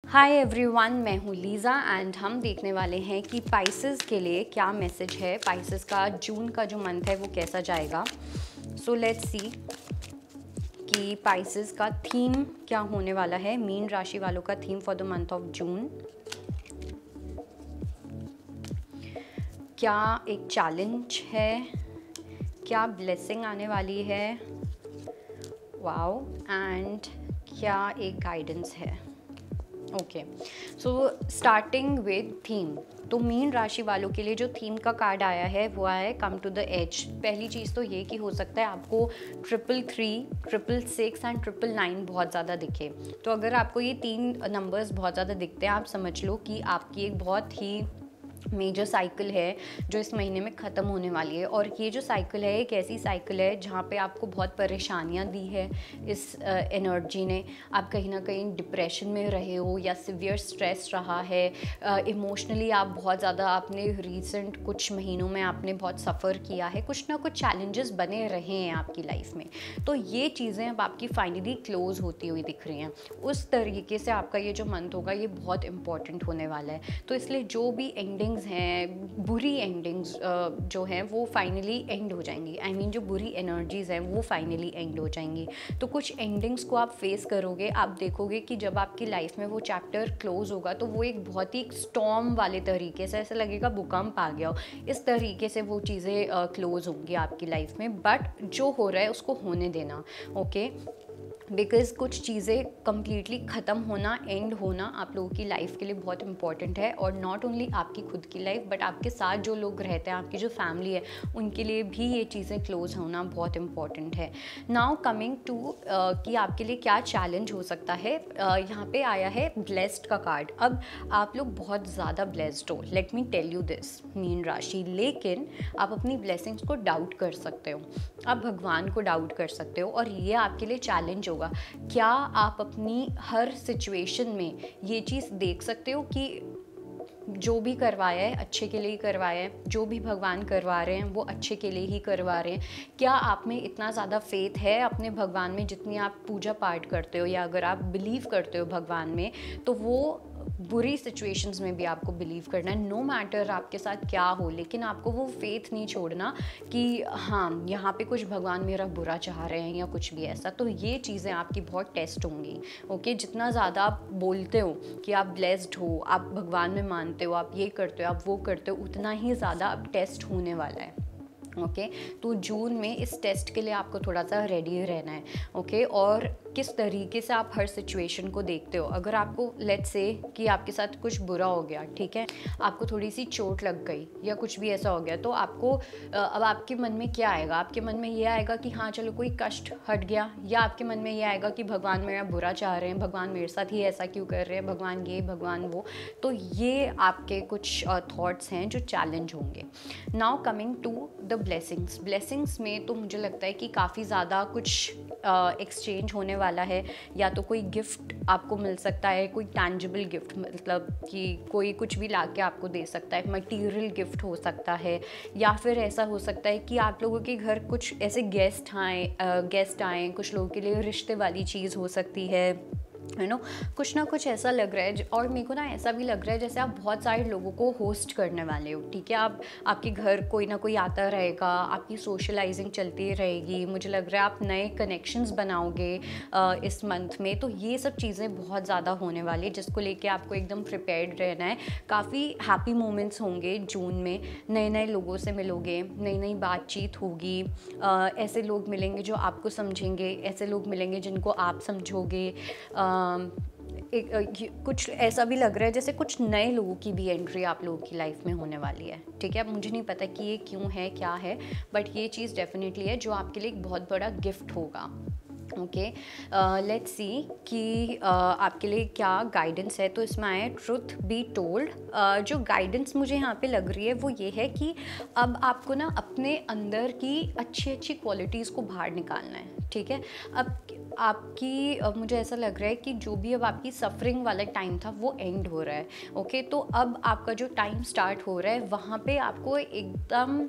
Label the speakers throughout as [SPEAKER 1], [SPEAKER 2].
[SPEAKER 1] Hi everyone, मैं हूँ Lisa and हम देखने वाले हैं कि पाइसेस के लिए क्या मैसेज है। पाइसेस का जून का जो मंथ है वो कैसा जाएगा। सो लेट्स सी कि पाइसेस का थीम क्या होने वाला है। मीन राशि वालों का theme for the month of June. क्या एक चैलेंज है, क्या ब्लेसिंग आने वाली है, वाओ, एंड क्या एक गाइडेंस है। Okay, so starting with theme. तो मीन राशि वालों के लिए जो थीम का कार्ड आया है वो आया है कम टू द एज। पहली चीज़ तो ये कि हो सकता है आपको 333, 666 एंड 999 बहुत ज़्यादा दिखे। तो अगर आपको ये तीन नंबर्स बहुत ज़्यादा दिखते हैं, आप समझ लो कि आपकी एक बहुत ही मेजर साइकिल है जो इस महीने में ख़त्म होने वाली है। और ये जो साइकिल है एक ऐसी साइकिल है जहाँ पे आपको बहुत परेशानियाँ दी है इस एनर्जी ने। आप कहीं ना कहीं डिप्रेशन में रहे हो या सिवियर स्ट्रेस रहा है। इमोशनली आप बहुत ज़्यादा, आपने रिसेंट कुछ महीनों में आपने बहुत सफ़र किया है, कुछ ना कुछ चैलेंजेस बने रहे हैं आपकी लाइफ में। तो ये चीज़ें अब आपकी फाइनली क्लोज़ होती हुई दिख रही हैं। उस तरीके से आपका ये जो मंथ होगा ये बहुत इंपॉर्टेंट होने वाला है। तो इसलिए जो भी एंडिंग्स हैं, बुरी एंडिंग्स जो हैं वो फाइनली एंड हो जाएंगी। आई मीन जो बुरी एनर्जीज़ हैं वो फाइनली एंड हो जाएंगी। तो कुछ एंडिंग्स को आप फेस करोगे। आप देखोगे कि जब आपकी लाइफ में वो चैप्टर क्लोज होगा तो वो एक बहुत ही स्टॉर्म वाले तरीके से, ऐसा लगेगा भूकंप आ गया हो, इस तरीके से वो चीज़ें क्लोज होंगी आपकी लाइफ में। बट जो हो रहा है उसको होने देना, ओके। बिकॉज़ कुछ चीज़ें कम्प्लीटली ख़त्म होना, एंड होना आप लोगों की लाइफ के लिए बहुत इंपॉर्टेंट है। और नॉट ओनली आपकी खुद की लाइफ बट आपके साथ जो लोग रहते हैं, आपकी जो फैमिली है, उनके लिए भी ये चीज़ें क्लोज होना बहुत इंपॉर्टेंट है। नाउ कमिंग टू कि आपके लिए क्या चैलेंज हो सकता है। यहाँ पे आया है ब्लेस्ड का कार्ड। अब आप लोग बहुत ज़्यादा ब्लेस्ड हो, let me tell you this Meen rashi. लेकिन आप अपनी ब्लेसिंग्स को डाउट कर सकते हो, आप भगवान को डाउट कर सकते हो, और ये आपके लिए चैलेंज होगा। क्या आप अपनी हर सिचुएशन में ये चीज़ देख सकते हो कि जो भी करवाया है अच्छे के लिए ही करवाया है, जो भी भगवान करवा रहे हैं वो अच्छे के लिए ही करवा रहे हैं। क्या आप में इतना ज़्यादा फेथ है अपने भगवान में, जितनी आप पूजा पाठ करते हो या अगर आप बिलीव करते हो भगवान में, तो वो बुरी सिचुएशंस में भी आपको बिलीव करना है। नो मैटर आपके साथ क्या हो, लेकिन आपको वो फेथ नहीं छोड़ना कि हाँ यहाँ पे कुछ भगवान मेरा बुरा चाह रहे हैं या कुछ भी ऐसा। तो ये चीज़ें आपकी बहुत टेस्ट होंगी, ओके। जितना ज़्यादा आप बोलते हो कि आप ब्लेस्ड हो, आप भगवान में मानते हो, आप ये करते हो, आप वो करते हो, उतना ही ज़्यादा अब टेस्ट होने वाला है, ओके। तो जून में इस टेस्ट के लिए आपको थोड़ा सा रेडी रहना है, ओके। और किस तरीके से आप हर सिचुएशन को देखते हो। अगर आपको लेट्स से कि आपके साथ कुछ बुरा हो गया, ठीक है, आपको थोड़ी सी चोट लग गई या कुछ भी ऐसा हो गया, तो आपको अब आपके मन में क्या आएगा? आपके मन में ये आएगा कि हाँ चलो कोई कष्ट हट गया, या आपके मन में ये आएगा कि भगवान मेरा बुरा चाह रहे हैं, भगवान मेरे साथ ही ऐसा क्यों कर रहे हैं, भगवान ये भगवान वो। तो ये आपके कुछ थॉट्स हैं जो चैलेंज होंगे। Now coming to the blessings में तो मुझे लगता है कि काफ़ी ज़्यादा कुछ एक्सचेंज होने वाला है। या तो कोई गिफ्ट आपको मिल सकता है, कोई टैंजिबल गिफ्ट, मतलब कि कोई कुछ भी ला के आपको दे सकता है, मटीरियल गिफ्ट हो सकता है। या फिर ऐसा हो सकता है कि आप लोगों के घर कुछ ऐसे गेस्ट आए, कुछ लोगों के लिए रिश्ते वाली चीज़ हो सकती है, यू नो। कुछ ना कुछ ऐसा लग रहा है। और मेरे को ना ऐसा भी लग रहा है जैसे आप बहुत सारे लोगों को होस्ट करने वाले हो, ठीक है। आपके घर कोई ना कोई आता रहेगा, आपकी सोशलाइजिंग चलती रहेगी। मुझे लग रहा है आप नए कनेक्शंस बनाओगे इस मंथ में। तो ये सब चीज़ें बहुत ज़्यादा होने वाली है, जिसको लेके आपको एकदम प्रिपेयर्ड रहना है। काफ़ी हैप्पी मोमेंट्स होंगे जून में, नए नए लोगों से मिलोगे, नई नई बातचीत होगी। ऐसे लोग मिलेंगे जो आपको समझेंगे, ऐसे लोग मिलेंगे जिनको आप समझोगे। कुछ ऐसा भी लग रहा है जैसे कुछ नए लोगों की भी एंट्री आप लोगों की लाइफ में होने वाली है, ठीक है। अब मुझे नहीं पता कि ये क्यों है, क्या है, बट ये चीज़ डेफिनेटली है जो आपके लिए एक बहुत बड़ा गिफ्ट होगा, ओके। लेट्स सी कि आपके लिए क्या गाइडेंस है। तो इसमें आया ट्रुथ बी टोल्ड। जो गाइडेंस मुझे यहाँ पे लग रही है वो ये है कि अब आपको ना अपने अंदर की अच्छी अच्छी क्वालिटीज़ को बाहर निकालना है, ठीक है। अब आपकी मुझे ऐसा लग रहा है कि जो भी अब आपकी सफरिंग वाला टाइम था वो एंड हो रहा है, ओके। तो अब आपका जो टाइम स्टार्ट हो रहा है वहाँ पे आपको एकदम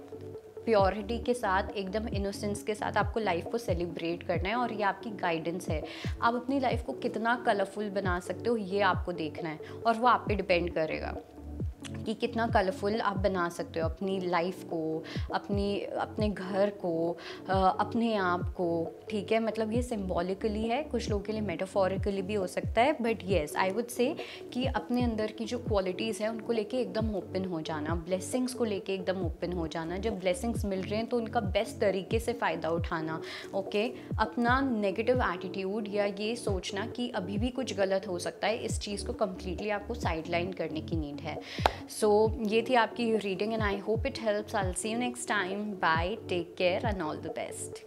[SPEAKER 1] प्योरिटी के साथ, एकदम इनोसेंस के साथ आपको लाइफ को सेलिब्रेट करना है, और ये आपकी गाइडेंस है। आप अपनी लाइफ को कितना कलरफुल बना सकते हो ये आपको देखना है, और वो आप पे डिपेंड करेगा कि कितना कलरफुल आप बना सकते हो अपनी लाइफ को, अपने घर को, अपने आप को, ठीक है। मतलब ये सिंबॉलिकली है, कुछ लोगों के लिए मेटाफोरिकली भी हो सकता है, but yes I would say कि अपने अंदर की जो क्वालिटीज़ हैं उनको लेके एकदम ओपन हो जाना, ब्लेसिंग्स को लेके एकदम ओपन हो जाना। जब ब्लेसिंग्स मिल रहे हैं तो उनका बेस्ट तरीके से फ़ायदा उठाना, ओके। अपना नेगेटिव एटीट्यूड या ये सोचना कि अभी भी कुछ गलत हो सकता है, इस चीज़ को कम्प्लीटली आपको साइडलाइन करने की नीड है। सो ये थी आपकी reading and I hope it helps. I will see you next time. Bye, take care and all the best.